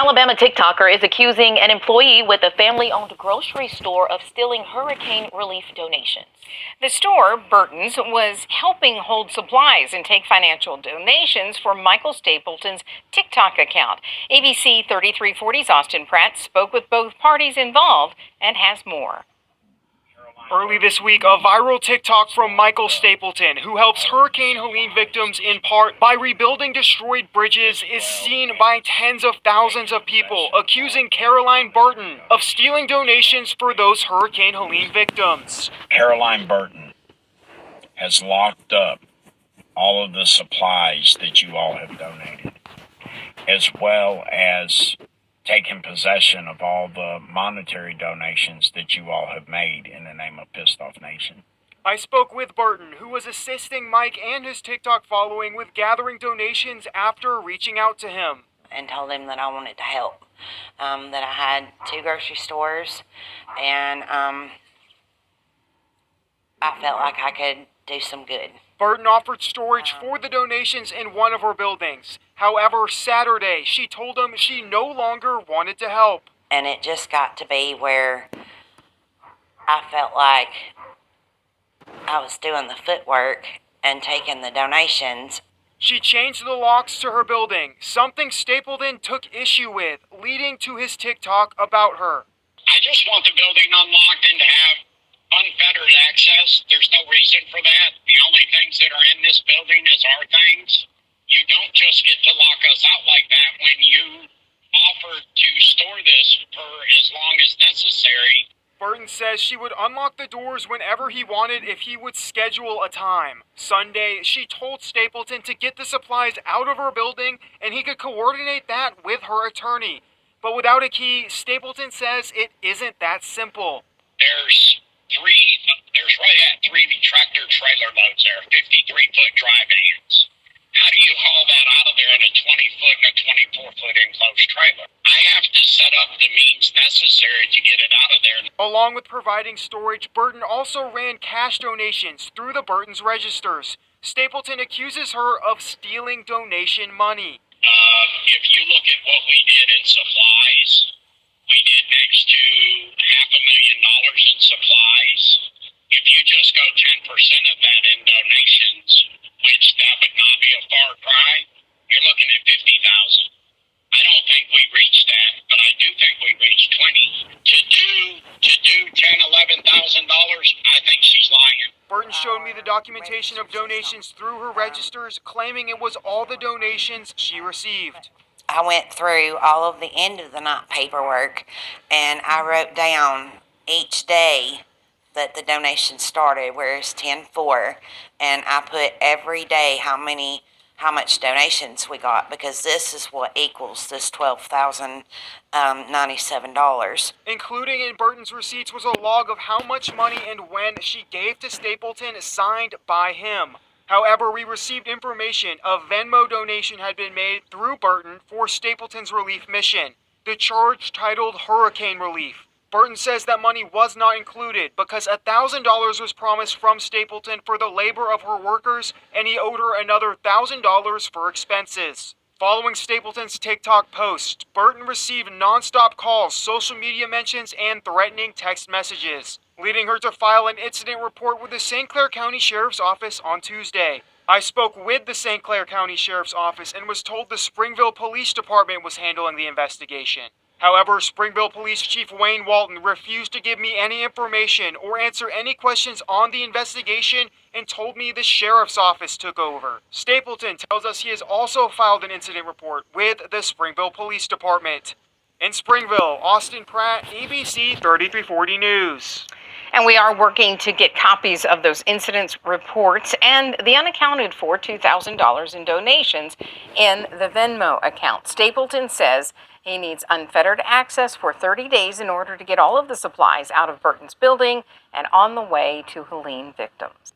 Alabama TikToker is accusing an employee with a family-owned grocery store of stealing hurricane relief donations. The store, Burton's, was helping hold supplies and take financial donations for Michael Stapleton's TikTok account. ABC 3340's Austin Pratt spoke with both parties involved and has more. Early this week, a viral TikTok from Michael Stapleton, who helps Hurricane Helene victims in part by rebuilding destroyed bridges, is seen by tens of thousands of people, accusing Caroline Burton of stealing donations for those Hurricane Helene victims. Caroline Burton has locked up all of the supplies that you all have donated, as well as taken possession of all the monetary donations that you all have made in the name of pissedoffnation. I spoke with Burton, who was assisting Mike and his TikTok following with gathering donations after reaching out to him. And told him that I wanted to help, that I had 2 grocery stores, and I felt like I could do some good. Burton offered storage for the donations in one of her buildings. However, Saturday, she told him she no longer wanted to help. And it just got to be where I felt like I was doing the footwork and taking the donations. She changed the locks to her building, something Stapleton took issue with, leading to his TikTok about her. I just want the building unlocked and to have unfettered access. There's no reason for that. The only things that are in this building is our things. You don't just get to lock us out like that when you offer to store this for as long as necessary. Burton says she would unlock the doors whenever he wanted if he would schedule a time. Sunday, she told Stapleton to get the supplies out of her building and he could coordinate that with her attorney. But without a key, Stapleton says it isn't that simple. There's right at 3 tractor trailer loads there, 53-foot dry vans. How do you haul that out of there in a 20-foot and a 24-foot enclosed trailer? I have to set up the means necessary to get it out of there. Along with providing storage, Burton also ran cash donations through the Burton's registers. Stapleton accuses her of stealing donation money. If you look at what we did in supplies, we did next to $500,000 in supplies. If you just go 10% of that in donations, which that would not be a far cry, you're looking at $50,000. I don't think we reached that, but I do think we reached 20. To do $10,000, $11,000, I think she's lying. Burton showed me the documentation of donations through her registers, claiming it was all the donations she received. I went through all of the end of the night paperwork, and I wrote down each day that the donation started, where it's 10-4, and I put every day how much donations we got, because this is what equals this $12,097. Including in Burton's receipts was a log of how much money and when she gave to Stapleton, signed by him. However, we received information a Venmo donation had been made through Burton for Stapleton's relief mission. The charge titled Hurricane Relief. Burton says that money was not included because $1,000 was promised from Stapleton for the labor of her workers, and he owed her another $1,000 for expenses. Following Stapleton's TikTok post, Burton received nonstop calls, social media mentions, and threatening text messages, leading her to file an incident report with the St. Clair County Sheriff's Office on Tuesday. I spoke with the St. Clair County Sheriff's Office and was told the Springville Police Department was handling the investigation. However, Springville Police Chief Wayne Walton refused to give me any information or answer any questions on the investigation and told me the Sheriff's Office took over. Stapleton tells us he has also filed an incident report with the Springville Police Department. In Springville, Austin Pratt, ABC 3340 News. And we are working to get copies of those incidents reports and the unaccounted for $2,000 in donations in the Venmo account. Stapleton says he needs unfettered access for 30 days in order to get all of the supplies out of Burton's building and on the way to Helene victims.